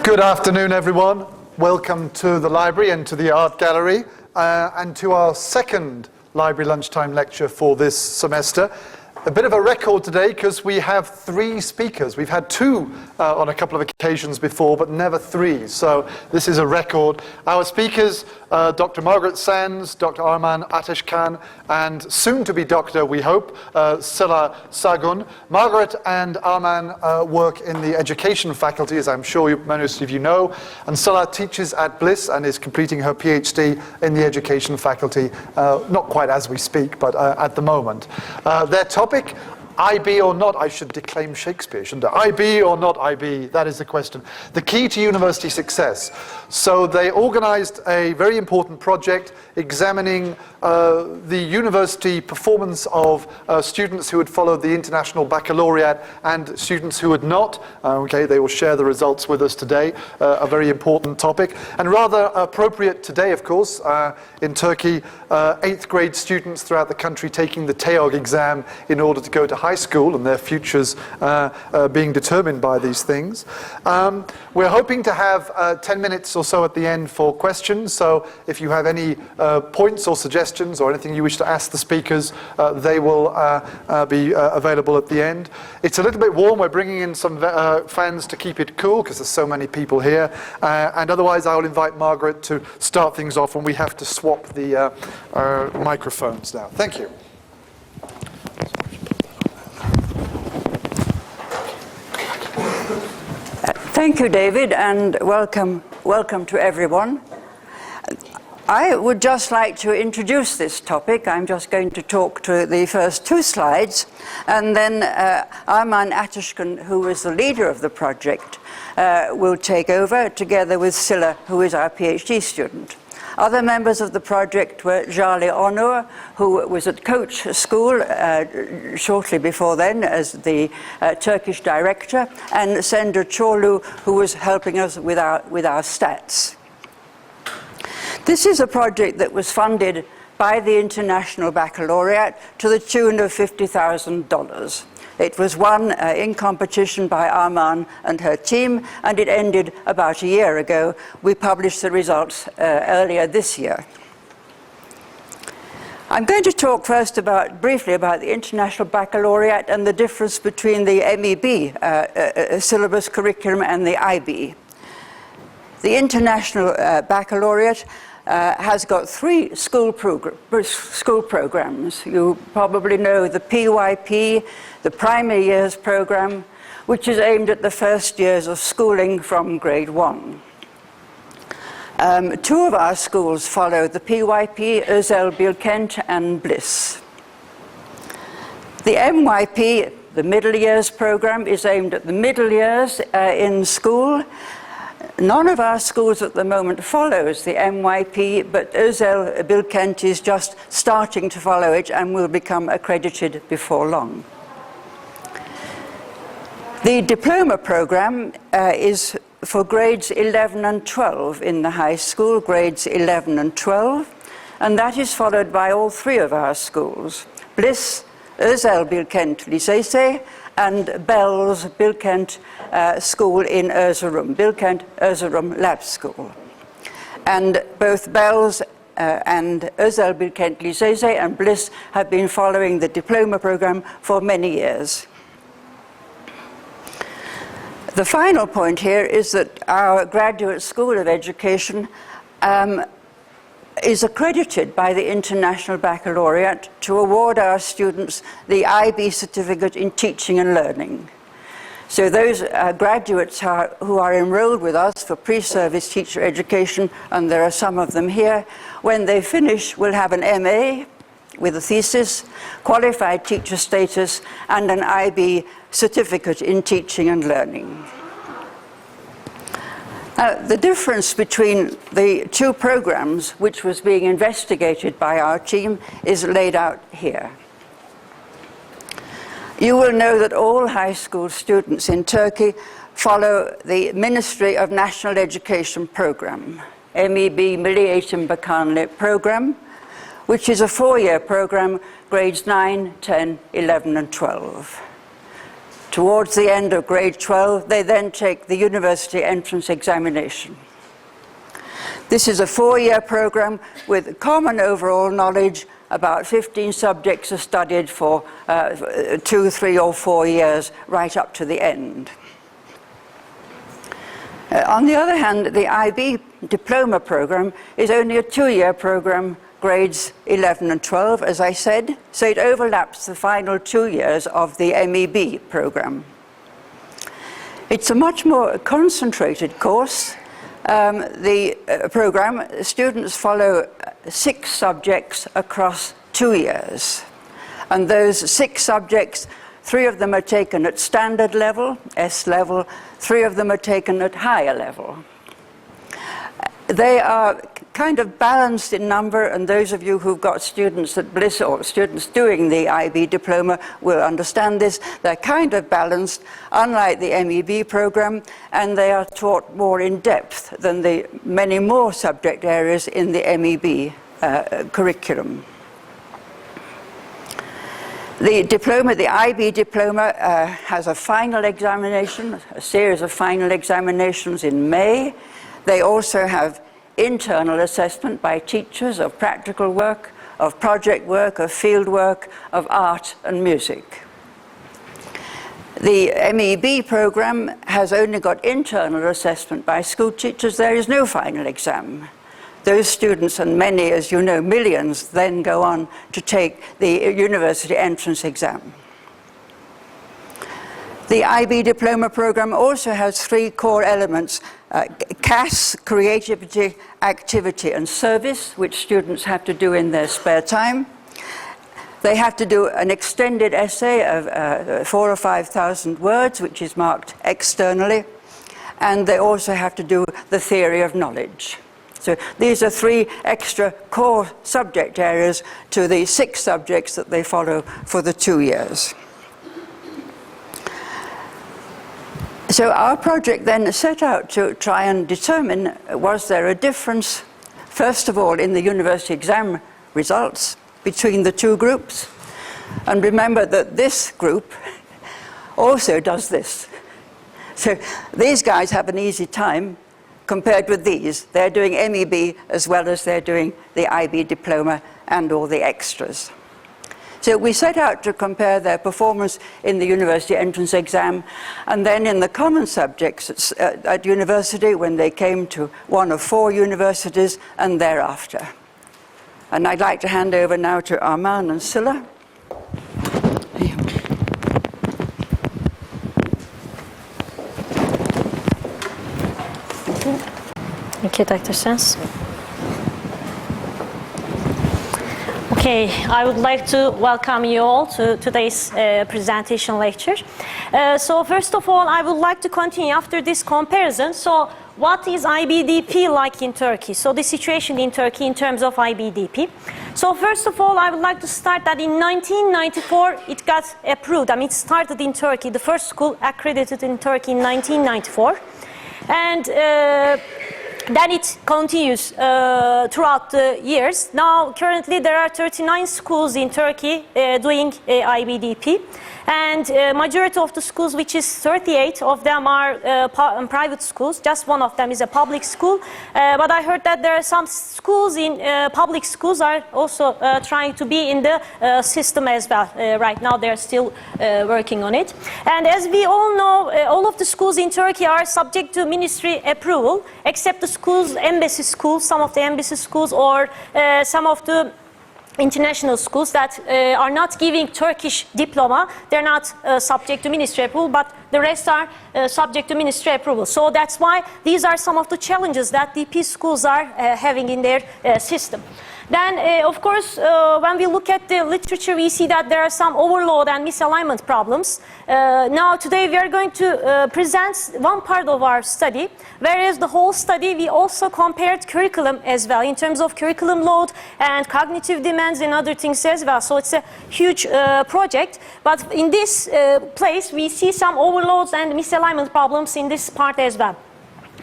Good afternoon, everyone. Welcome to the library and to the art gallery and to our second library lunchtime lecture for this semester. A bit of a record today because we have 3 speakers. We've had 2 on a couple of occasions before, but never 3. So this is a record. Our speakers, Dr. Margaret Sands, Dr.Armağan, Ateşkan, and soon to be doctor, we hope, Sıla, Sagun. Margaret and Armağan work in the education faculty, as I'm sure most of you know, and Sıla teaches at BLIS and is completing her PhD in the education faculty, not quite as we speak, but at the moment. Their topic, IB or not, I should declaim Shakespeare, shouldn't I? IB or not IB, that is the question. The key to university success. So they organized a very important project examining the university performance of students who had followed the International Baccalaureate and students who had not. Okay, they will share the results with us today, a very important topic. And rather appropriate today, of course, in Turkey, 8th grade students throughout the country taking the TEOG exam in order to go to high school and their futures being determined by these things. We're hoping to have 10 minutes or so at the end for questions, so if you have any points or suggestions or anything you wish to ask the speakers, they will be available at the end. It's a little bit warm. We're bringing in some fans to keep it cool because there's so many people here, and otherwise I'll invite Margaret to start things off, and we have to swap the microphones now. Thank you. Thank you, David, and welcome to everyone. I would just like to introduce this topic. I'm just going to talk to the first 2 slides, and then Armağan Ateşkan, who is the leader of the project, will take over together with Sıla, who is our PhD student. Other members of the project were Jale Onur, who was at Koç School shortly before then as the Turkish director, and Sender Çorlu, who was helping us with our stats. This is a project that was funded by the International Baccalaureate to the tune of $50,000. It was won in competition by Armağan and her team, and it ended about a year ago. We published the results earlier this year. I'm going to talk first briefly about the International Baccalaureate and the difference between the MEB syllabus curriculum and the IB. The International Baccalaureate has got 3 school programs. You probably know the PYP, the Primary Years Program, which is aimed at the first years of schooling from grade 1. 2 of our schools follow the PYP, Özel, Bilkent, and BLIS. The MYP, the Middle Years Program, is aimed at the middle years in school. None of our schools at the moment follows the MYP, but Özel Bilkent is just starting to follow it and will become accredited before long. The Diploma program is for grades 11 and 12 in the high school, grades 11 and 12, and that is followed by all 3 of our schools, BLIS, Özel Bilkent Lisesi, and Bell's Bilkent School in Erzurum, Bilkent Erzurum Lab School. And both Bell's and Özel Bilkent Lisesi and BLIS have been following the diploma program for many years. The final point here is that our Graduate School of Education is accredited by the International Baccalaureate to award our students the IB certificate in teaching and learning. So those graduates who are enrolled with us for pre-service teacher education, and there are some of them here, when they finish will have an MA with a thesis, qualified teacher status, and an IB certificate in teaching and learning. The difference between the 2 programs, which was being investigated by our team, is laid out here. You will know that all high school students in Turkey follow the Ministry of National Education program, MEB Milli Eğitim Bakanlığı program, which is a 4-year program, grades 9, 10, 11, and 12. Towards the end of grade 12, they then take the university entrance examination. This is a 4-year program with common overall knowledge. About 15 subjects are studied for 2, 3, or 4 years, right up to the end. On the other hand, the IB Diploma program is only a 2-year program, grades 11 and 12, as I said, so it overlaps the final 2 years of the MEB program. It's a much more concentrated course. The program, students follow 6 subjects across 2 years. And those 6 subjects, 3 of them are taken at standard level, S level, 3 of them are taken at higher level. They are kind of balanced in number, and those of you who've got students at BLIS or students doing the IB Diploma will understand this. They're kind of balanced, unlike the MEB program, and they are taught more in depth than the many more subject areas in the MEB curriculum. The diploma, the IB Diploma, has a final examination, a series of final examinations in May. They also have internal assessment by teachers of practical work, of project work, of field work, of art and music. The MEB program has only got internal assessment by school teachers. There is no final exam. Those students, and many, as you know, millions, then go on to take the university entrance exam. The IB Diploma program also has 3 core elements: CAS, creativity, activity, and service, which students have to do in their spare time. They have to do an extended essay of 4,000 or 5,000 words, which is marked externally. And they also have to do the theory of knowledge. So these are 3 extra core subject areas to the 6 subjects that they follow for the 2 years. So our project then set out to try and determine, was there a difference, first of all, in the university exam results between the 2 groups? And remember that this group also does this. So these guys have an easy time compared with these. They're doing MEB as well as they're doing the IB Diploma and all the extras. So we set out to compare their performance in the university entrance exam, and then in the common subjects at university when they came to one of 4 universities and thereafter. And I'd like to hand over now to Armağan and Sıla. Thank you, Dr. Sens. Okay, I would like to welcome you all to today's presentation lecture. So first of all, I would like to continue after this comparison. So what is IBDP like in Turkey? So the situation in Turkey in terms of IBDP. So first of all, I would like to start that in 1994, it got approved. I mean, it started in Turkey, the first school accredited in Turkey in 1994. And then it continues throughout the years. Now, currently, there are 39 schools in Turkey doing IBDP. And majority of the schools, which is 38 of them, are private schools. Just one of them is a public school. But I heard that there are some schools in public schools are also trying to be in the system as well. Right now, they're still working on it. And as we all know, all of the schools in Turkey are subject to ministry approval, except the schools, embassy schools, some of the embassy schools, or some of the international schools that are not giving Turkish diploma. They're not subject to ministry approval, but the rest are subject to ministry approval. So that's why these are some of the challenges that DP schools are having in their system. Then, of course, when we look at the literature, we see that there are some overload and misalignment problems. Now, today we are going to present one part of our study, whereas the whole study we also compared curriculum as well in terms of curriculum load and cognitive demands and other things as well. So it's a huge project. But in this place, we see some overloads and misalignment problems in this part as well.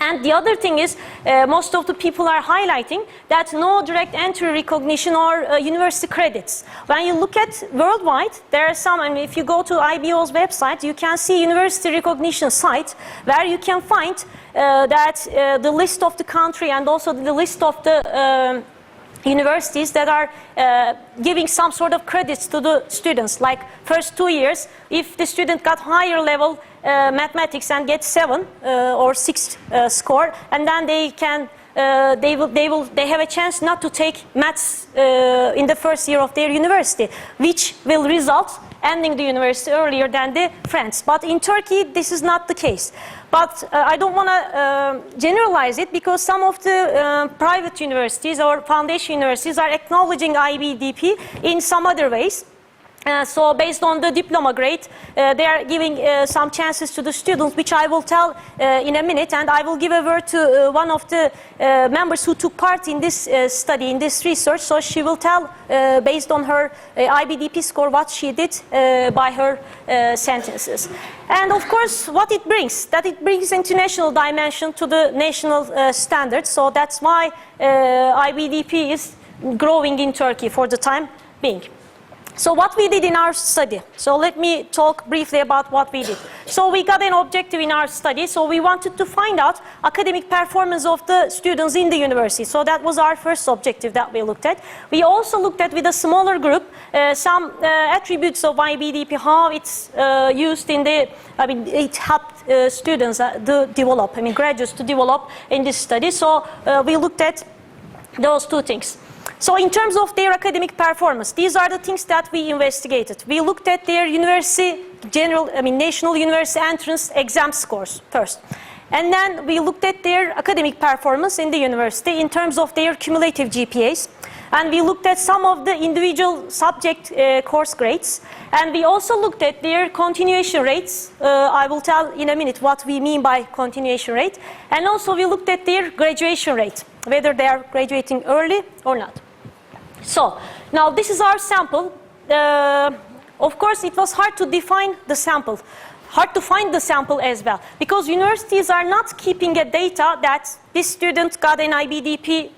And the other thing is, most of the people are highlighting that no direct entry recognition or university credits. When you look at worldwide, there are some, I mean, if you go to IBO's website, you can see university recognition site where you can find that the list of the country and also the list of the universities that are giving some sort of credits to the students, like first 2 years, if the student got higher level mathematics and get 7 or 6 score, and then they can they have a chance not to take maths in the first year of their university, which will result ending the university earlier than the friends. But in Turkey, this is not the case. But I don't want to generalize it, because some of the private universities or foundation universities are acknowledging IBDP in some other ways. So based on the diploma grade, they are giving some chances to the students, which I will tell in a minute. And I will give a word to one of the members who took part in this study, in this research. So she will tell, based on her IBDP score, what she did by her sentences. And of course, what it brings, that it brings international dimension to the national standards. So that's why IBDP is growing in Turkey for the time being. So what we did in our study, so let me talk briefly about what we did. So we got an objective in our study, so we wanted to find out academic performance of the students in the university. So that was our first objective that we looked at. We also looked at, with a smaller group, some attributes of IBDP, how it's used in the, I mean, it helped students to develop, I mean, graduates to develop in this study. So we looked at those two things. So in terms of their academic performance, these are the things that we investigated. We looked at their university national university entrance exam scores first. And then we looked at their academic performance in the university in terms of their cumulative GPAs. And we looked at some of the individual subject course grades. And we also looked at their continuation rates. I will tell in a minute what we mean by continuation rate. And also we looked at their graduation rate, whether they are graduating early or not. So now this is our sample. Of course, it was hard to define the sample, hard to find the sample as well, because universities are not keeping a data that this student got an IBDP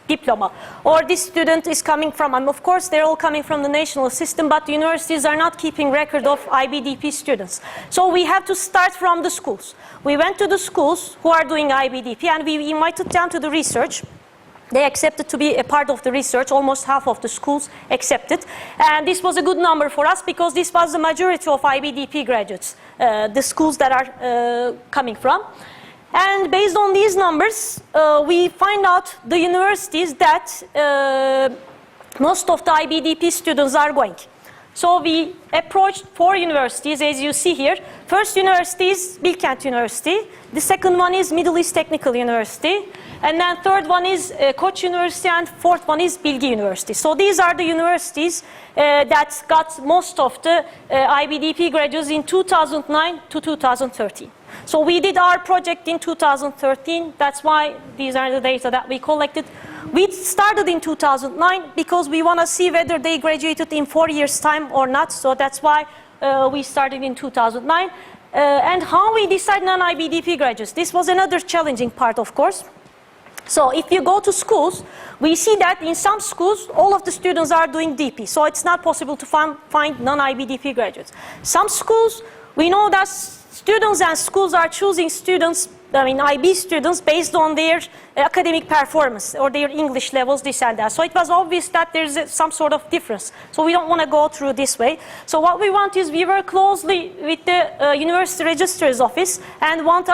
diploma, or this student is coming from, and of course they're all coming from the national system, but universities are not keeping record of IBDP students. So we have to start from the schools. We went to the schools who are doing IBDP, and we invited them to the research. They accepted to be a part of the research. Almost half of the schools accepted. And this was a good number for us, because this was the majority of IBDP graduates, the schools that are coming from. And based on these numbers, we find out the universities that most of the IBDP students are going. So we approached 4 universities, as you see here. First university is Bilkent University. The second one is Middle East Technical University. And then third one is Koç University, and fourth one is Bilgi University. So these are the universities that got most of the IBDP graduates in 2009 to 2013. So we did our project in 2013. That's why these are the data that we collected. We started in 2009 because we want to see whether they graduated in 4 years' time or not. So that's why we started in 2009. And how we decide non-IBDP graduates. This was another challenging part, of course. So if you go to schools, we see that in some schools, all of the students are doing DP. So it's not possible to find non-IBDP graduates. Some schools, we know that students and schools are choosing students, IB students, based on their academic performance or their English levels, this and that. So it was obvious that there's some sort of difference. So we don't want to go through this way. So what we want is, we work closely with the University Registrar's Office and want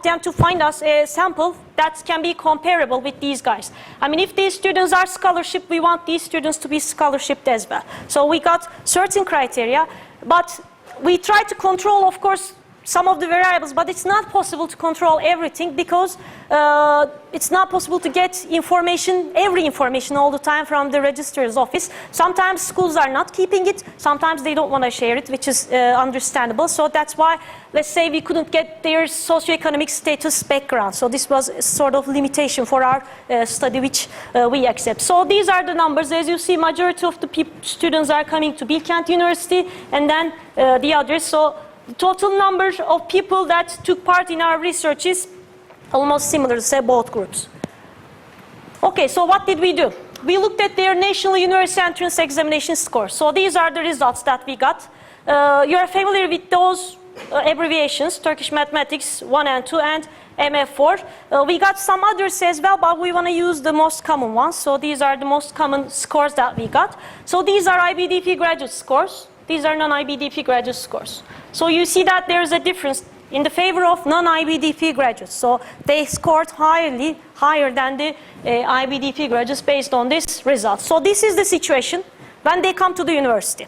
them to find us a sample that can be comparable with these guys. If these students are scholarship, we want these students to be scholarshiped as well. So we got certain criteria, but we try to control, of course, some of the variables, but it's not possible to control everything, because it's not possible to get every information all the time from the registrar's office. Sometimes schools are not keeping it, sometimes they don't want to share it, which is understandable. So that's why, let's say, we couldn't get their socioeconomic status background. So this was a sort of limitation for our study, which we accept. So these are the numbers. As you see, majority of the students are coming to Bilkent University, and then the others. So the total number of people that took part in our research is almost similar to say both groups. Okay, so what did we do? We looked at their national university entrance examination scores. So these are the results that we got. You are familiar with those abbreviations, Turkish Mathematics 1 and 2 and MF4. We got some others as well, but we want to use the most common ones. So these are the most common scores that we got. So these are IBDP graduate scores. These are non-IBDP graduate scores. So you see that there is a difference in the favor of non-IBDP graduates. So they scored higher than the IBDP graduates based on this result. So this is the situation when they come to the university.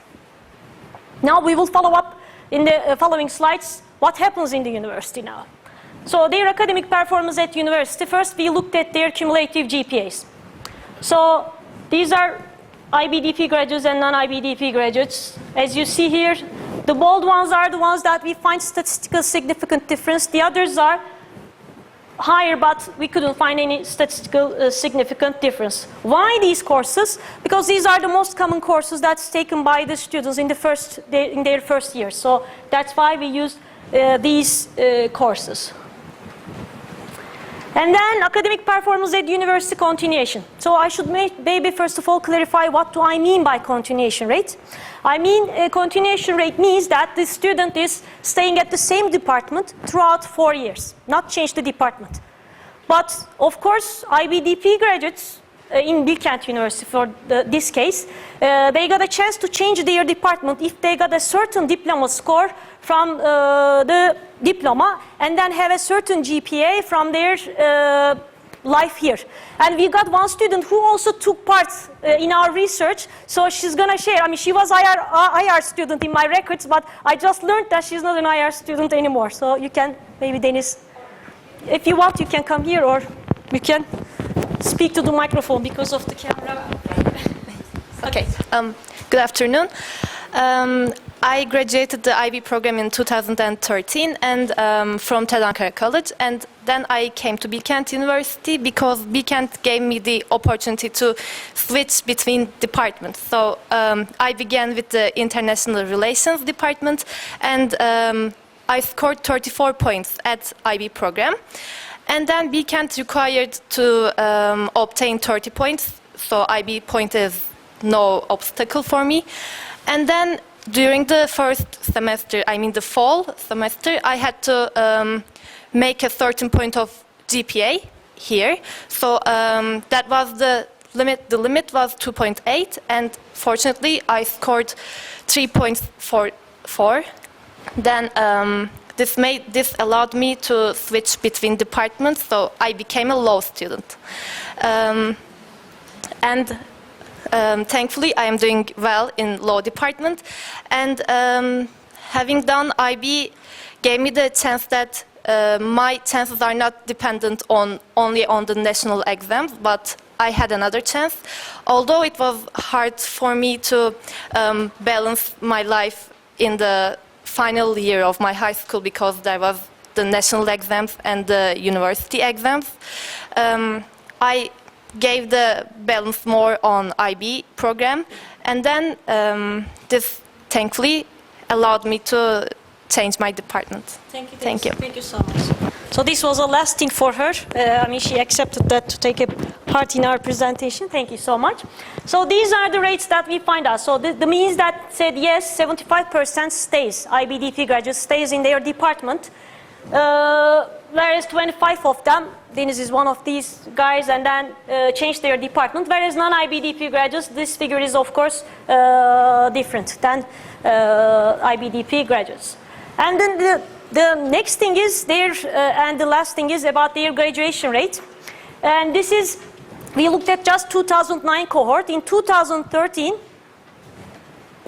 Now we will follow up in the following slides what happens in the university now. So their academic performance at university, first we looked at their cumulative GPAs. So these are IBDP graduates and non-IBDP graduates. As you see here, the bold ones are the ones that we find statistical significant difference. The others are higher, but we couldn't find any statistical significant difference. Why these courses? Because these are the most common courses that's taken by the students in their first year. So that's why we used these courses. And then academic performance at university continuation. So I should maybe first of all clarify what do I mean by continuation rate. I mean continuation rate means that the student is staying at the same department throughout 4 years, not change the department. But of course IBDP graduates in Bilkent University for this case, they got a chance to change their department if they got a certain diploma score from the diploma and then have a certain GPA from their life here. And we got one student who also took part in our research, so she's gonna share. I mean, she was IR student in my records, but I just learned that she's not an IR student anymore. So you can, maybe Deniz, if you want, you can come here or you can speak to the microphone because of the camera. Okay, good afternoon. I graduated the IB program in 2013 and from Ankara College, and then I came to Bilkent University because Bilkent gave me the opportunity to switch between departments. So I began with the International Relations department, and I scored 34 points at IB program. And then Bilkent required to obtain 30 points, so IB point is no obstacle for me. And then during the first semester, I mean the fall semester, I had to make a certain point of GPA here. So that was the limit. The limit was 2.8, and fortunately I scored 3.44. Then this allowed me to switch between departments, so I became a law student. Thankfully, I am doing well in law department, and having done IB gave me the chance that my chances are not dependent only on the national exams, but I had another chance. Although it was hard for me to balance my life in the final year of my high school because there was the national exams and the university exams, I gave the balance more on IB program, and then this thankfully allowed me to change my department. Thank you. Thank you. Thank you so much. So this was a last thing for her. I mean, she accepted that to take a part in our presentation. Thank you so much. So these are the rates that we find out. So the means that said yes, 75% stays, IBDP graduates stays in their department, whereas 25 of them, Deniz is one of these guys, and then changed their department, whereas non-IBDP graduates, this figure is of course different than IBDP graduates. And then the next thing is and the last thing is about their graduation rate. And this is, we looked at just 2009 cohort. In 2013,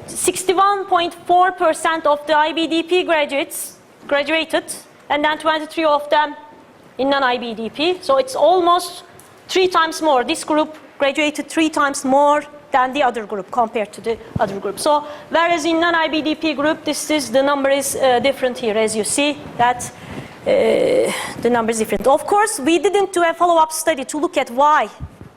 61.4% of the IBDP graduates graduated, and then 23 of them in non-IBDP. So it's almost 3 times more. This group graduated 3 times more than the other group compared to the other group. So whereas in non-IBDP group, the number is different here, as you see that the number is different. Of course, we didn't do a follow-up study to look at why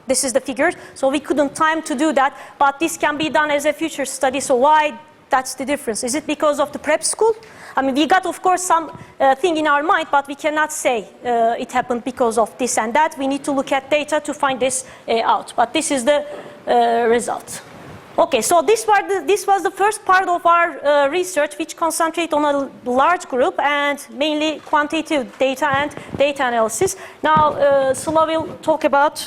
this is the figure, so we couldn't time to do that, but this can be done as a future study. So why that's the difference? Is it because of the prep school? I mean, we got, of course, some thing in our mind, but we cannot say it happened because of this and that. We need to look at data to find this out. But this is the result. Okay, so this was the first part of our research, which concentrate on a large group and mainly quantitative data and data analysis. Now, Sıla will talk about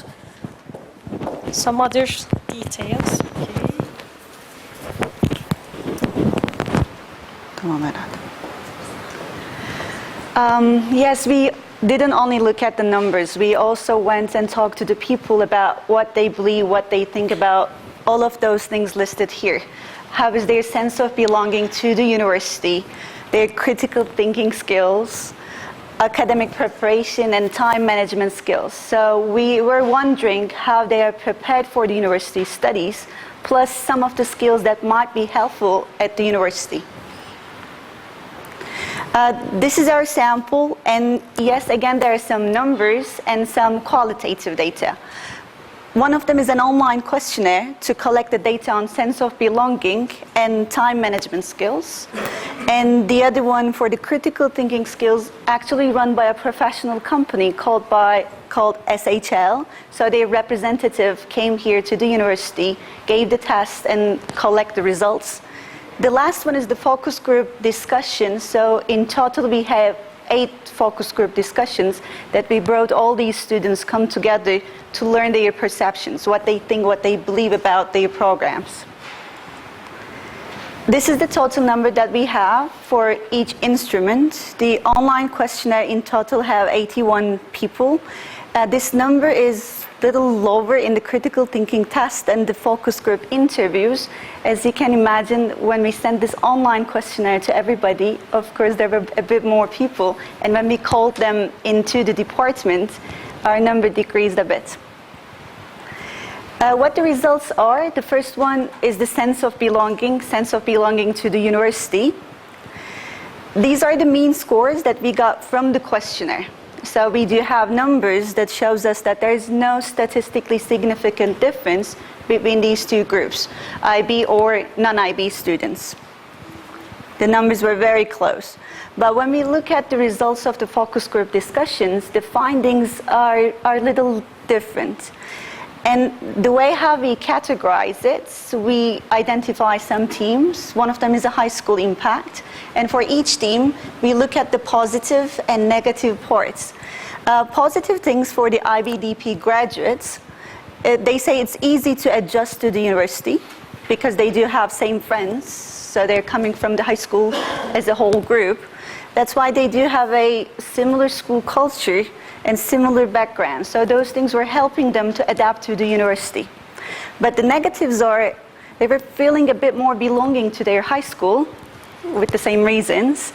some other details. Yes, we didn't only look at the numbers. We also went and talked to the people about what they believe, what they think about all of those things listed here. How is their sense of belonging to the university, their critical thinking skills, academic preparation, and time management skills. So we were wondering how they are prepared for the university studies, plus some of the skills that might be helpful at the university. This is our sample, and yes, again, there are some numbers and some qualitative data. One of them is an online questionnaire to collect the data on sense of belonging and time management skills. And the other one for the critical thinking skills, actually run by a professional company called SHL. So their representative came here to the university, gave the test, and collect the results. The last one is the focus group discussion. So in total, we have 8 focus group discussions that we brought all these students come together to learn their perceptions, what they think, what they believe about their programs. This is the total number that we have for each instrument. The online questionnaire in total have 81 people. This number is a little lower in the critical thinking test and the focus group interviews. As you can imagine, when we sent this online questionnaire to everybody, of course there were a bit more people, and when we called them into the department, our number decreased a bit. What the results are, the first one is the sense of belonging to the university. These are the mean scores that we got from the questionnaire. So we do have numbers that shows us that there is no statistically significant difference between these two groups, IB or non-IB students. The numbers were very close. But when we look at the results of the focus group discussions, the findings are a little different. And the way how we categorize it, so we identify some teams. One of them is a high school impact. And for each team, we look at the positive and negative parts. Positive things for the IBDP graduates, they say it's easy to adjust to the university because they do have same friends. So they're coming from the high school as a whole group. That's why they do have a similar school culture and similar background. So those things were helping them to adapt to the university. But the negatives are, they were feeling a bit more belonging to their high school with the same reasons.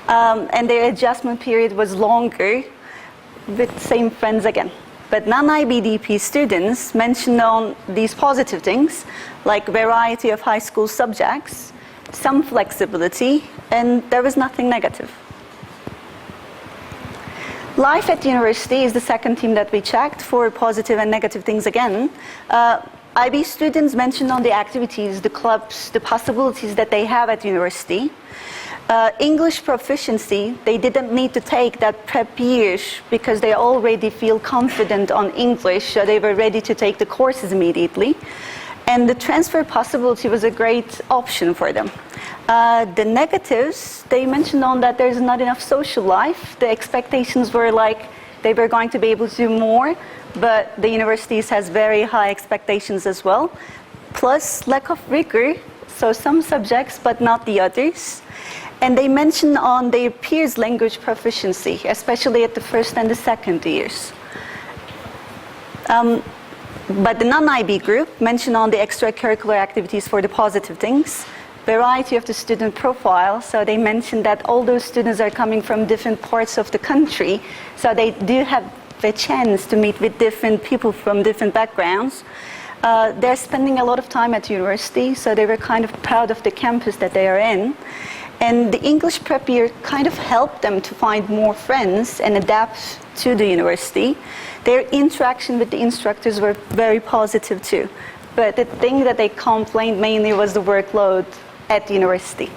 And their adjustment period was longer with the same friends again. But non-IBDP students mentioned on these positive things, like variety of high school subjects, some flexibility, and there was nothing negative. Life at the university is the second team that we checked for positive and negative things again. IB students mentioned on the activities, the clubs, the possibilities that they have at university. English proficiency, they didn't need to take that prep year because they already feel confident on English, so they were ready to take the courses immediately. And the transfer possibility was a great option for them. The negatives, they mentioned on that there's not enough social life. The expectations were like they were going to be able to do more, but the universities has very high expectations as well. Plus lack of rigor, so some subjects but not the others. And they mentioned on their peers' language proficiency, especially at the first and the second years. But the non-IB group mentioned on the extracurricular activities for the positive things, variety of the student profile. So they mentioned that all those students are coming from different parts of the country, so they do have the chance to meet with different people from different backgrounds. They're spending a lot of time at university, so they were kind of proud of the campus that they are in. And the English prep year kind of helped them to find more friends and adapt to the university. Their interaction with the instructors were very positive too. But the thing that they complained mainly was the workload at university.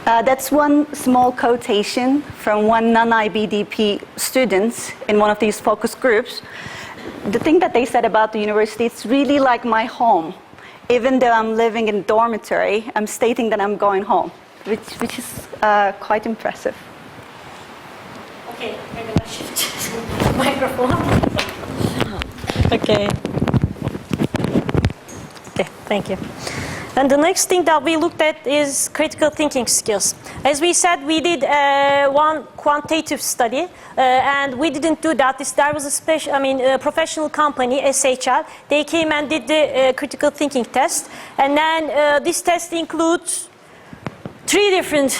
That's one small quotation from one non-IBDP student in one of these focus groups. The thing that they said about the university, it's really like my home. Even though I'm living in dormitory, I'm stating that I'm going home, which is quite impressive. Okay, I'm going to shift the microphone. Okay. Okay, thank you. And the next thing that we looked at is critical thinking skills. As we said, we did one quantitative study, and we didn't do that. There was a professional company, SHL. They came and did the critical thinking test, and then this test includes 3 different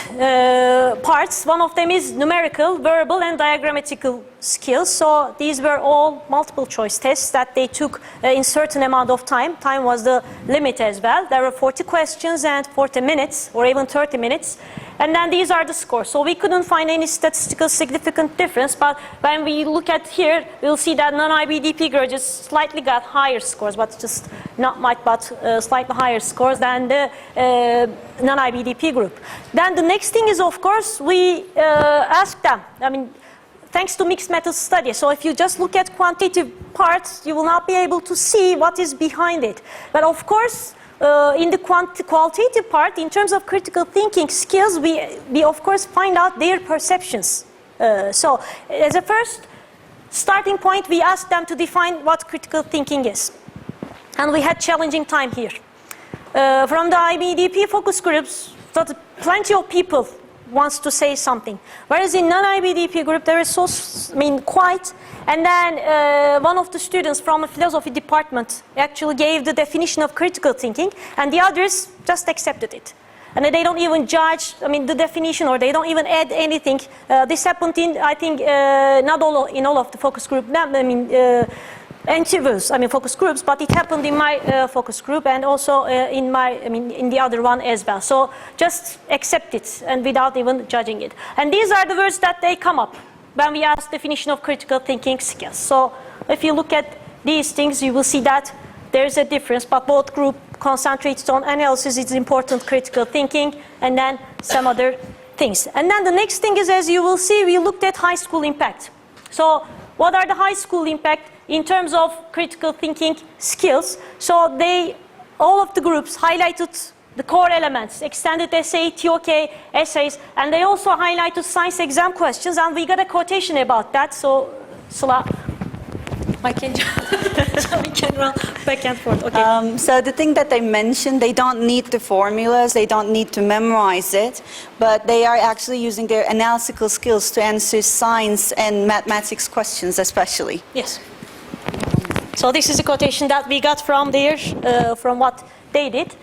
parts. One of them is numerical, verbal, and diagrammatical skills. So these were all multiple choice tests that they took in certain amount of time. Time was the limit as well. There were 40 questions and 40 minutes, or even 30 minutes. And then these are the scores. So we couldn't find any statistical significant difference, but when we look at here, we'll see that non-IBDP graduates slightly got higher scores, but just not much, but slightly higher scores than the non-IBDP group. Then the next thing is, of course, we asked them, thanks to mixed method study. So if you just look at quantitative parts, you will not be able to see what is behind it. But of course, in the qualitative part, in terms of critical thinking skills, we of course find out their perceptions. So as a first starting point, we asked them to define what critical thinking is. And we had challenging time here. From the IBDP focus groups, plenty of people wants to say something. Whereas in non-IBDP group, there is quiet. And then one of the students from the philosophy department actually gave the definition of critical thinking, and the others just accepted it. And they don't even judge, the definition, or they don't even add anything. This happened in, I think, not in all of the focus group, interviews, focus groups, but it happened in my focus group and also in the other one as well. So just accept it and without even judging it. And these are the words that they come up when we ask definition of critical thinking skills. So if you look at these things, you will see that there's a difference, but both group concentrates on analysis, it's important critical thinking, and then some other things. And then the next thing is, as you will see, we looked at high school impact. So what are the high school impact in terms of critical thinking skills? So all of the groups highlighted the core elements, extended essay, TOK essays, and they also highlighted science exam questions, and we got a quotation about that. So, Sıla, so we can run back and forth. Okay. So the thing that they mentioned, they don't need the formulas, they don't need to memorize it, but they are actually using their analytical skills to answer science and mathematics questions especially. Yes. So this is a quotation that we got from there, from what they did.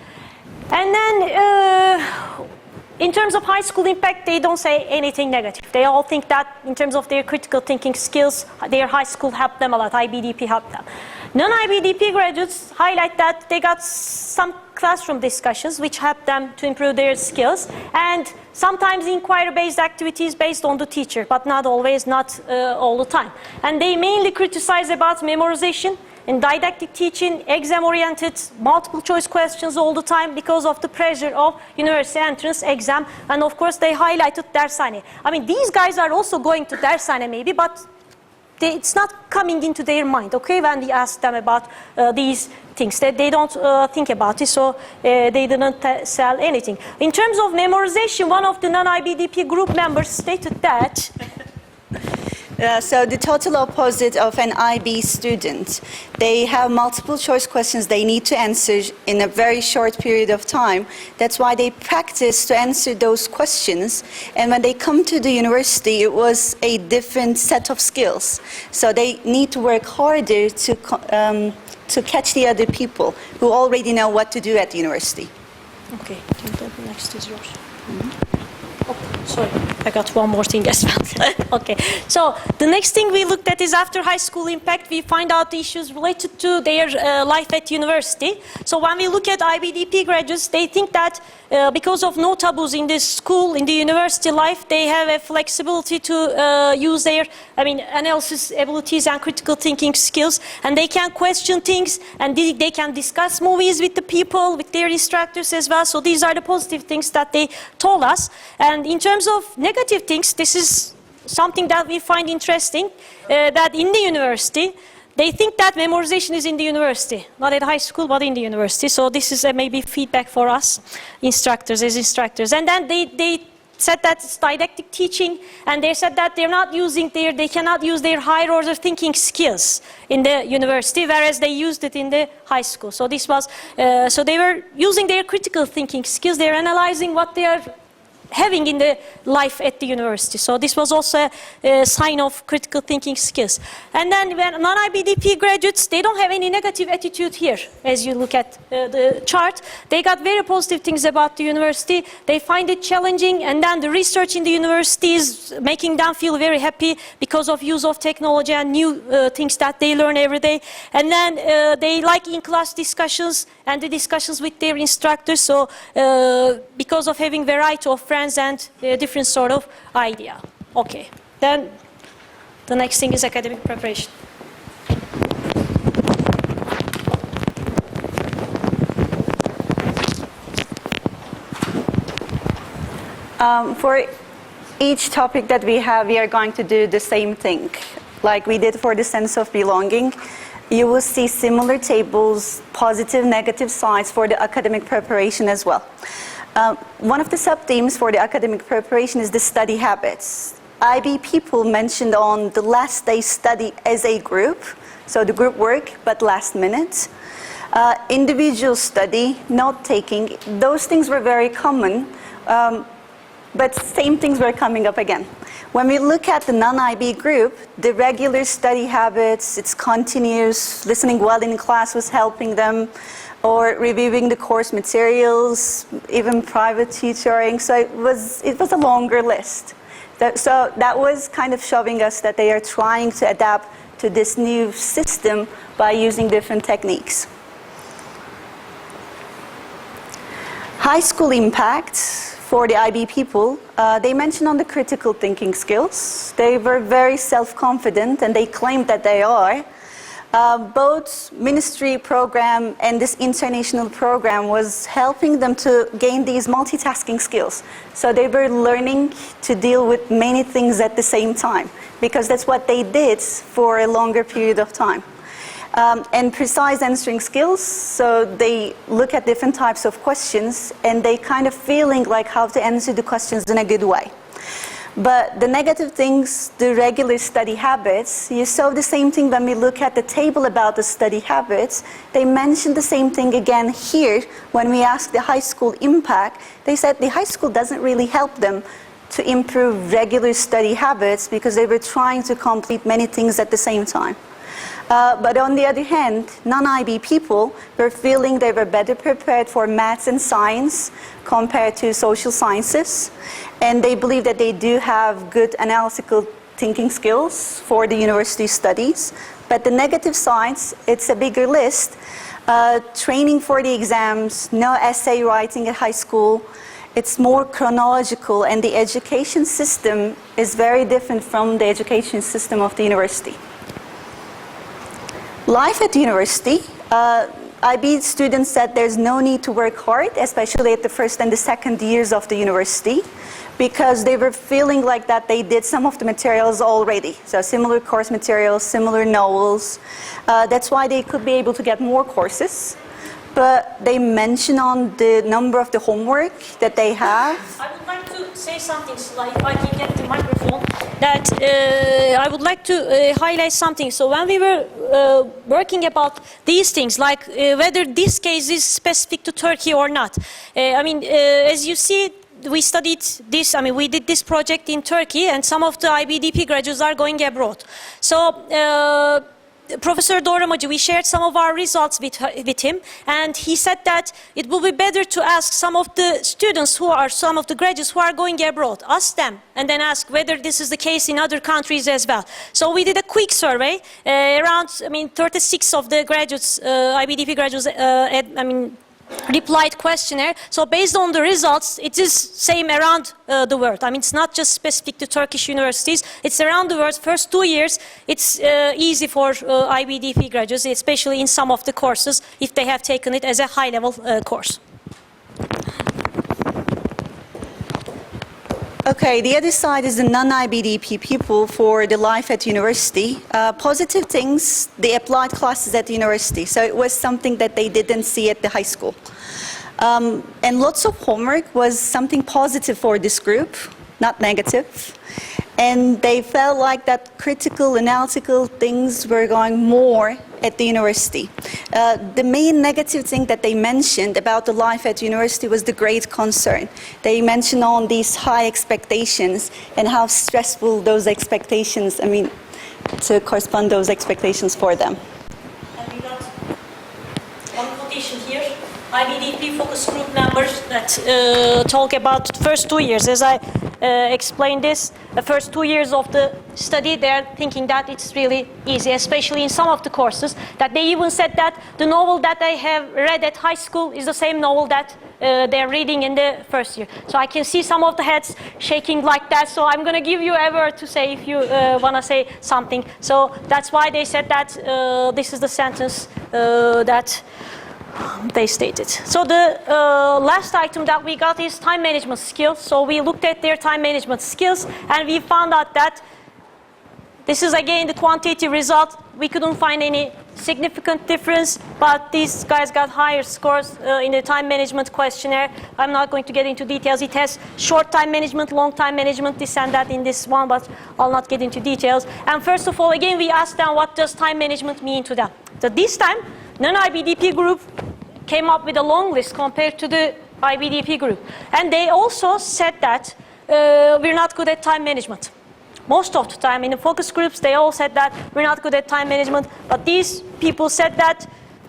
And then in terms of high school impact, they don't say anything negative. They all think that in terms of their critical thinking skills, their high school helped them a lot, IBDP helped them. Non-IBDP graduates highlight that they got some classroom discussions which helped them to improve their skills, and sometimes inquiry-based activities based on the teacher, but not always, not all the time. And they mainly criticize about memorization and didactic teaching, exam-oriented, multiple choice questions all the time because of the pressure of university entrance exam. And of course, they highlighted dershane. These guys are also going to dershane maybe, but it's not coming into their mind, okay, when we ask them about these things. They don't think about it, so they didn't sell anything. In terms of memorization, one of the non-IBDP group members stated that so the total opposite of an IB student. They have multiple choice questions they need to answer in a very short period of time. That's why they practice to answer those questions. And when they come to the university, it was a different set of skills. So they need to work harder to catch the other people who already know what to do at the university. Okay, next is yours. Oh, sorry, I got one more thing as well. Okay, so the next thing we looked at is after high school impact, we find out the issues related to their life at university. So when we look at IBDP graduates, they think that because of no taboos in this school, in the university life, they have a flexibility to use their, analysis abilities and critical thinking skills, and they can question things, and they can discuss movies with the people, with their instructors as well. So these are the positive things that they told us. And in terms of negative things, this is something that we find interesting, that in the university, they think that memorization is in the university, not at high school, but in the university. So this is maybe feedback for us, instructors. And then they said that it's didactic teaching, and they said that they cannot use their higher order thinking skills in the university, whereas they used it in the high school. So this was, so they were using their critical thinking skills. They're analyzing what they are having in the life at the university. So this was also a sign of critical thinking skills. And then when non-IBDP graduates, they don't have any negative attitude here. As you look at the chart, they got very positive things about the university. They find it challenging, and then the research in the university is making them feel very happy because of use of technology and new things that they learn every day. And then they like in-class discussions and the discussions with their instructors. So because of having variety of friends and different sort of idea. Okay, then the next thing is academic preparation. For each topic that we have, we are going to do the same thing. Like we did for the sense of belonging, you will see similar tables, positive, negative sides for the academic preparation as well. One of the sub-themes for the academic preparation is the study habits. IB people mentioned on the last day study as a group, so the group work, but last minute. Individual study, note-taking, those things were very common, but same things were coming up again. When we look at the non-IB group, the regular study habits, it's continuous, listening well in class was helping them, or reviewing the course materials, even private tutoring. So it was a longer list. So that was kind of showing us that they are trying to adapt to this new system by using different techniques. High school impact for the IB people, they mentioned on the critical thinking skills. They were very self-confident, and they claimed that they are. Both ministry program and this international program was helping them to gain these multitasking skills. So they were learning to deal with many things at the same time, because that's what they did for a longer period of time. And precise answering skills, so they look at different types of questions, and they kind of feeling like how to answer the questions in a good way. But the negative things, the regular study habits, you saw the same thing when we look at the table about the study habits. They mentioned the same thing again here when we asked the high school impact. They said the high school doesn't really help them to improve regular study habits because they were trying to complete many things at the same time. But on the other hand, non-IB people were feeling they were better prepared for maths and science compared to social sciences. And they believe that they do have good analytical thinking skills for the university studies. But the negative sides, it's a bigger list. Training for the exams, no essay writing at high school. It's more chronological, and the education system is very different from the education system of the university. Life at the university, IB students said there's no need to work hard, especially at the first and the second years of the university, because they were feeling like that they did some of the materials already. So similar course materials, similar novels. That's why they could be able to get more courses. But they mention on the number of the homework that they have. I would like to say something, Sıla, if I can get the microphone, that I would like to highlight something. So when we were working about these things, like whether this case is specific to Turkey or not, as you see, we studied this, we did this project in Turkey, and some of the IBDP graduates are going abroad. So Professor Doğramacı, we shared some of our results with him, and he said that it will be better to ask some of the students some of the graduates who are going abroad, ask them, and then ask whether this is the case in other countries as well. So we did a quick survey, around, 36 of the graduates, IBDP graduates, replied questionnaire. So based on the results, it is same around the world. It's not just specific to Turkish universities. It's around the world. First 2 years, it's easy for IBDP graduates, especially in some of the courses, if they have taken it as a high-level course. Okay, the other side is the non-IBDP people for the life at university. Positive things, they applied classes at the university. So it was something that they didn't see at the high school. And lots of homework was something positive for this group, not negative. And they felt like that critical, analytical things were going more at the university. The main negative thing that they mentioned about the life at university was the great concern. They mentioned on these high expectations and how stressful those expectations, to correspond those expectations for them. And we got one quotation here. IBDP focus group members that talk about the first 2 years. As I explained this, the first 2 years of the study, they're thinking that it's really easy, especially in some of the courses, that they even said that the novel that they have read at high school is the same novel that they're reading in the first year. So I can see some of the heads shaking like that, so I'm going to give you a word to say if you want to say something. So that's why they said that this is the sentence that they stated. So the last item that we got is time management skills. So we looked at their time management skills, and we found out that this is again the quantitative result. We couldn't find any significant difference, but these guys got higher scores in the time management questionnaire. I'm not going to get into details. It has short time management, long time management, this and that in this one, but I'll not get into details. And first of all, again, we asked them what does time management mean to them. So this time, non-IBDP group came up with a long list compared to the IBDP group. And they also said that we're not good at time management. Most of the time in the focus groups, they all said that we're not good at time management. But these people said that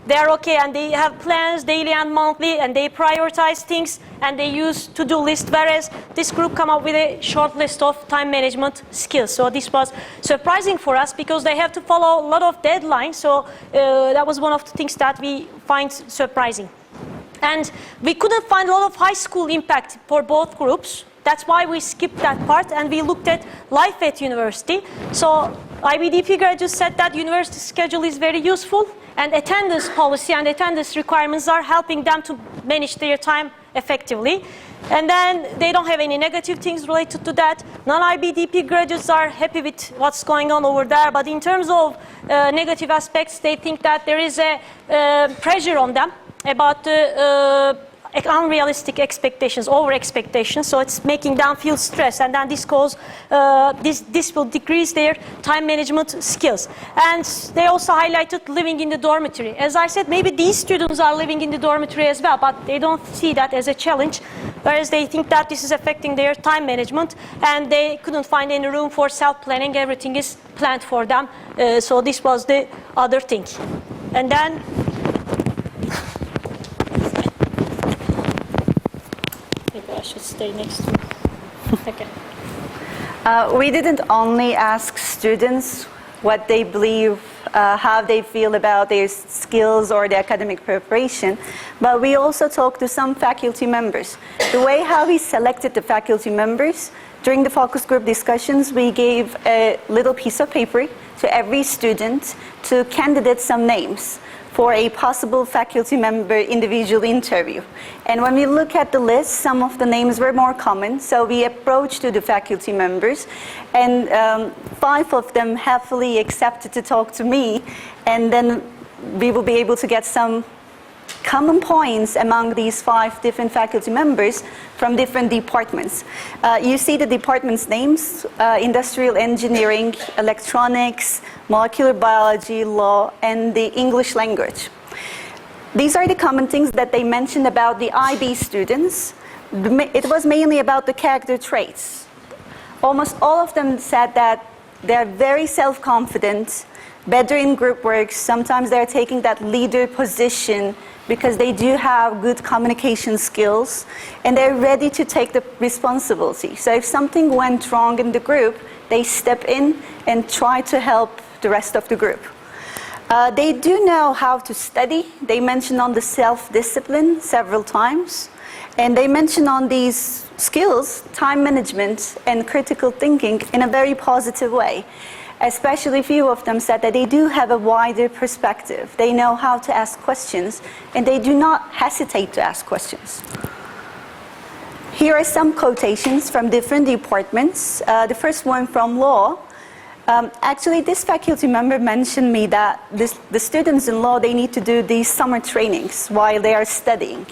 they're okay and they have plans daily and monthly and they prioritize things and they use to-do list, whereas this group come up with a short list of time management skills. So this was surprising for us because they have to follow a lot of deadlines. So that was one of the things that we find surprising. And we couldn't find a lot of high school impact for both groups. That's why we skipped that part and we looked at life at university. So IBDP graduates said that university schedule is very useful and attendance policy and attendance requirements are helping them to manage their time effectively. And then they don't have any negative things related to that. Non-IBDP graduates are happy with what's going on over there, but in terms of negative aspects, they think that there is a pressure on them about the unrealistic expectations, over expectations, so it's making them feel stressed, and then this will decrease their time management skills. And they also highlighted living in the dormitory. As I said, maybe these students are living in the dormitory as well, but they don't see that as a challenge, whereas they think that this is affecting their time management, and they couldn't find any room for self-planning. Everything is planned for them, so this was the other thing. And then maybe I should stay next to okay. We didn't only ask students what they believe, how they feel about their skills or their academic preparation, but we also talked to some faculty members. The way how we selected the faculty members, during the focus group discussions, we gave a little piece of paper to every student to candidate some names for a possible faculty member individual interview. And when we look at the list, some of the names were more common, so we approached to the faculty members, and 5 of them happily accepted to talk to me, and then we will be able to get some common points among these 5 different faculty members from different departments. You see the departments' names: industrial engineering, electronics, molecular biology, law, and the English language. These are the common things that they mentioned about the IB students. It was mainly about the character traits. Almost all of them said that they're very self-confident, better in group work. Sometimes they're taking that leader position because they do have good communication skills and they're ready to take the responsibility. So if something went wrong in the group, they step in and try to help the rest of the group. They do know how to study. They mentioned on the self-discipline several times. And they mentioned on these skills, time management and critical thinking in a very positive way. Especially a few of them said that they do have a wider perspective. They know how to ask questions, and they do not hesitate to ask questions. Here are some quotations from different departments. The first one from law. Actually, this faculty member mentioned me that the students in law, they need to do these summer trainings while they are studying.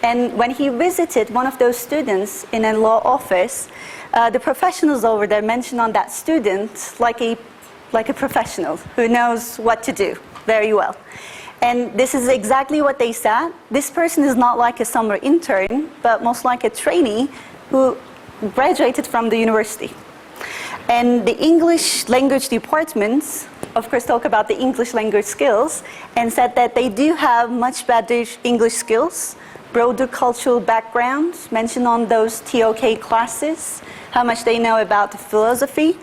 And when he visited one of those students in a law office, the professionals over there mentioned on that student like a professional who knows what to do very well. And this is exactly what they said. This person is not like a summer intern, but most like a trainee who graduated from the university. And the English language departments, of course, talk about the English language skills and said that they do have much better English skills, broader cultural backgrounds, mentioned on those TOK classes, how much they know about the philosophy.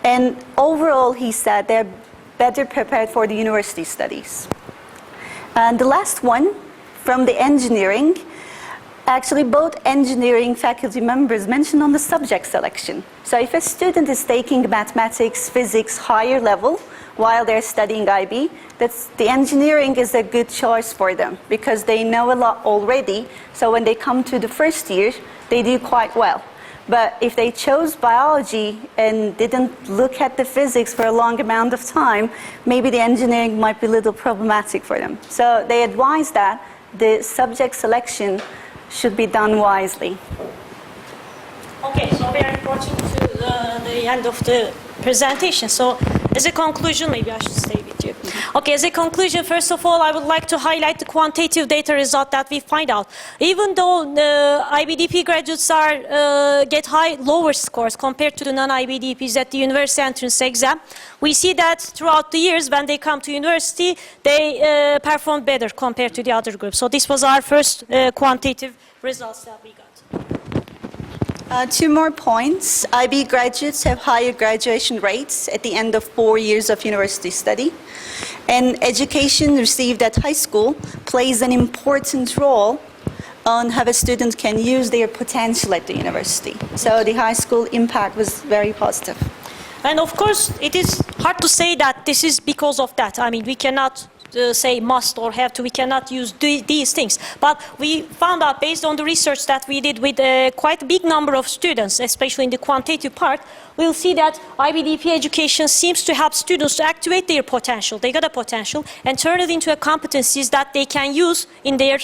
And overall, he said they're better prepared for the university studies. And the last one, from the engineering, actually both engineering faculty members mentioned on the subject selection. So if a student is taking mathematics, physics, higher level, while they're studying IB, the engineering is a good choice for them because they know a lot already. So when they come to the first year, they do quite well. But if they chose biology and didn't look at the physics for a long amount of time, maybe the engineering might be a little problematic for them. So they advise that the subject selection should be done wisely. Okay, so we are approaching to the end of the presentation. So as a conclusion, maybe I should stay with you. Okay, as a conclusion, first of all, I would like to highlight the quantitative data result that we find out. Even though the IBDP graduates get lower scores compared to the non-IBDPs at the university entrance exam, we see that throughout the years when they come to university, they perform better compared to the other groups. So this was our first quantitative results that we got. Two more points. IB graduates have higher graduation rates at the end of 4 years of university study. And education received at high school plays an important role on how a student can use their potential at the university. So the high school impact was very positive. And of course, it is hard to say that this is because of that. I mean, we cannot say must or have to, we cannot use these things. But we found out based on the research that we did with quite a big number of students, especially in the quantitative part, we'll see that IBDP education seems to help students to activate their potential. They got a potential and turn it into a competencies that they can use in their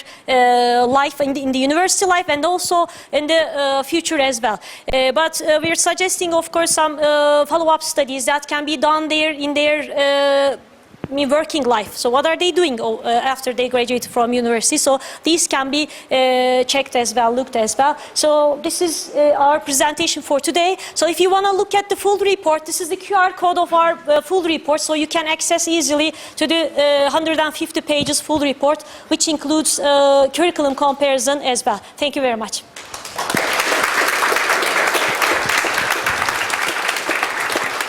life, in the university life and also in the future as well. But we're suggesting, of course, some follow-up studies that can be done there in their working life. So what are they doing after they graduate from university? So these can be checked as well, looked as well. So this is our presentation for today. So if you want to look at the full report, this is the QR code of our full report. So you can access easily to the 150 pages full report, which includes curriculum comparison as well. Thank you very much.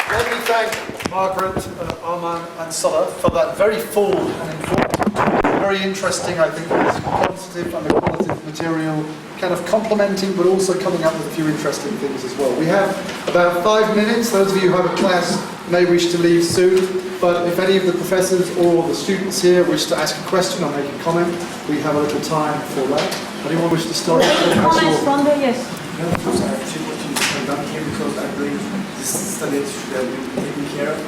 Let me thank Margaret, Armağan and Sıla for that very full and informative, very interesting, I think, quantitative and qualitative material, kind of complementing but also coming up with a few interesting things as well. We have about 5 minutes. Those of you who have a class may wish to leave soon, but if any of the professors or the students here wish to ask a question or make a comment, we have a little time for that. Anyone wish to start? Comments from the yes. First, I appreciate what you've done here because I believe this study should have been taken care of.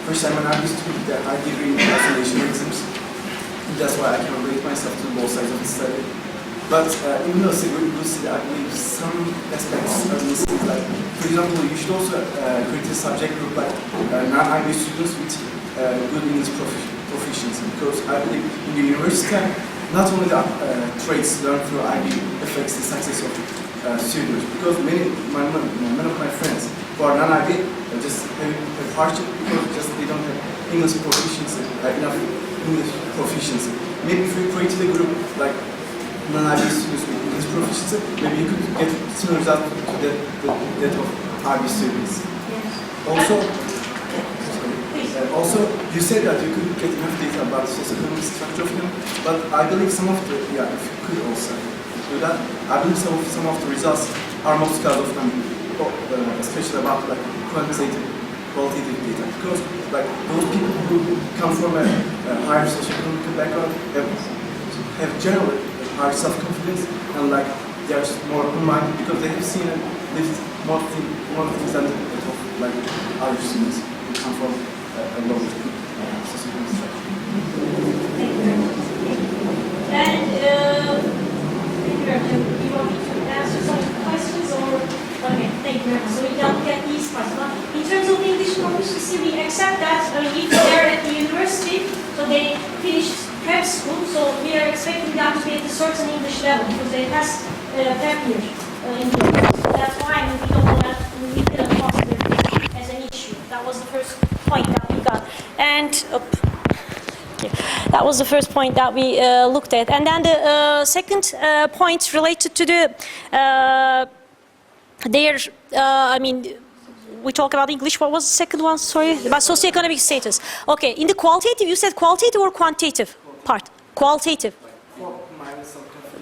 First time when I used to be the high degree in isolation exams, that's why I can relate myself to both sides of the study. But even though it's a good study, I believe some aspects are missing. Like, for example, you should also create a subject group like non-IB students with good English proficiency, because I believe in the university, not only the traits learned through IB affects the success of students, because many of my friends who are non-IB are just having a hardship because they don't have English proficiency, enough English proficiency. Maybe if you created a group like non-IB students with English proficiency, maybe you could get similar result to that of IB students. Also, you said that you could get enough data about the socioeconomic structure of them, but I believe some of the, if you could also do that, I believe some of the results are most because of them, especially about like qualitative data, because like those people who come from a higher socioeconomic background have generally higher self-confidence and like they are more open-minded because they have seen and lived more things than like other students who come from a lower socioeconomic structure. And you want me to answer some questions or? Okay, thank you very much. So we don't get these parts. But in terms of English proficiency, we accept that if they're at the university, so they finished prep school, so we are expecting them to be at a certain English level because they passed prep year in the university. So that's why we don't know that we didn't consider it as an issue. That was the first point that we got. And that was the first point that we looked at. And then the second point related to the we talk about English. What was the second one? Sorry, about socioeconomic status. Okay, in the qualitative, you said qualitative or quantitative part? Qualitative.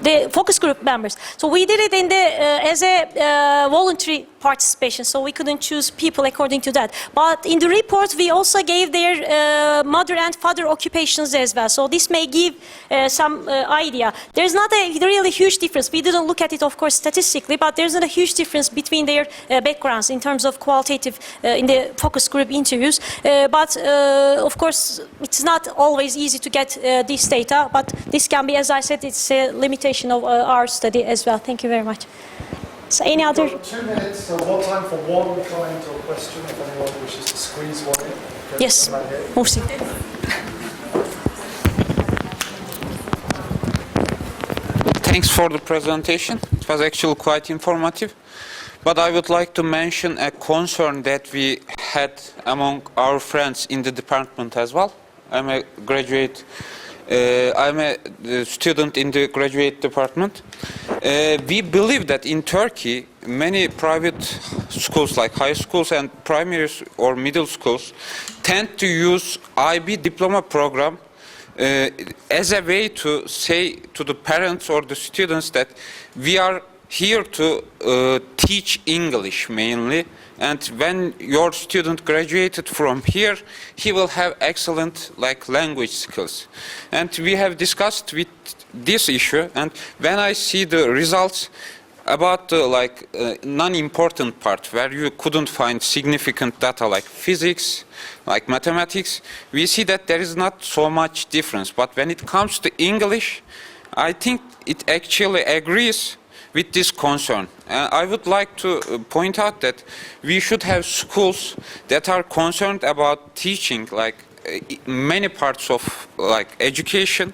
The focus group members. So we did it in the as a voluntary participation, so we couldn't choose people according to that. But in the report, we also gave their mother and father occupations as well. So this may give some idea. There's not a really huge difference. We didn't look at it, of course, statistically, but there's not a huge difference between their backgrounds in terms of qualitative in the focus group interviews. But of course, it's not always easy to get this data. But this can be, as I said, it's a limitation of our study as well. Thank you very much. So any other? 2 minutes, so one time for one comment or question if anyone wishes to squeeze one in. Yes, Muhsin. Thanks for the presentation. It was actually quite informative. But I would like to mention a concern that we had among our friends in the department as well. I'm a graduate. I'm a student in the graduate department. We believe that in Turkey, many private schools like high schools and primary or middle schools tend to use IB diploma program as a way to say to the parents or the students that we are here to teach English mainly, and when your student graduated from here, he will have excellent language skills. And we have discussed with this issue, and when I see the results about the non-important part where you couldn't find significant data like physics, like mathematics, we see that there is not so much difference. But when it comes to English, I think it actually agrees with this concern. I would like to point out that we should have schools that are concerned about teaching many parts of education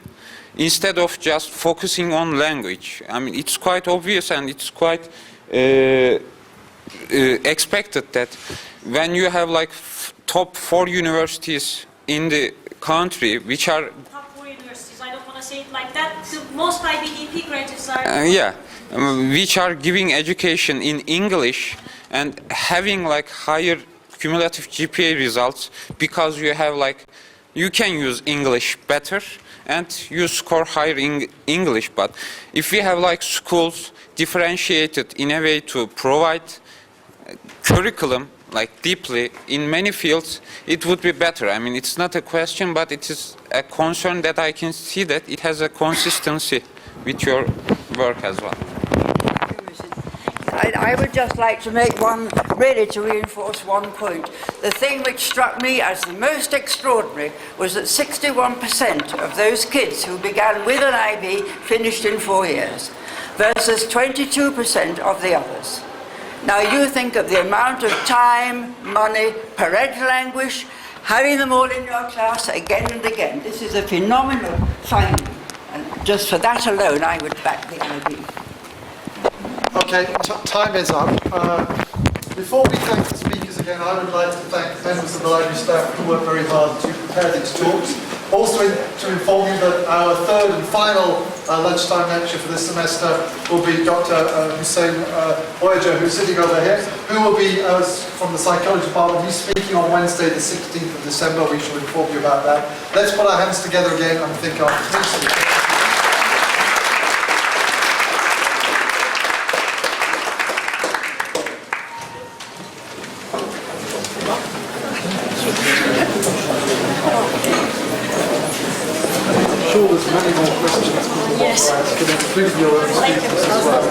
instead of just focusing on language. I mean, it's quite obvious and it's quite expected that when you have top 4 universities in the country which are Top 4 universities, I don't want to say it like that. The most IBDP graduates are which are giving education in English and having higher cumulative GPA results because you have you can use English better and you score higher in English. But if we have schools differentiated in a way to provide curriculum deeply in many fields, it would be better. I mean, it's not a question, but it is a concern that I can see that it has a consistency with your work as well. I would just like to make to reinforce one point. The thing which struck me as the most extraordinary was that 61% of those kids who began with an IB finished in 4 years, versus 22% of the others. Now you think of the amount of time, money, parental anguish, having them all in your class again and again. This is a phenomenal finding. And just for that alone, I would back the IB. Okay, time is up. Before we thank the speakers again, I would like to thank members of the library staff who worked very hard to prepare these talks. Also to inform you that our third and final lunchtime lecture for this semester will be Dr. Hussein Oyaja, who's sitting over here, who will be from the psychology department. He's speaking on Wednesday the 16th of December. We shall inform you about that. Let's put our hands together again and think our speakers. Sure, there's many more questions. Yes. Including your own speakers as well.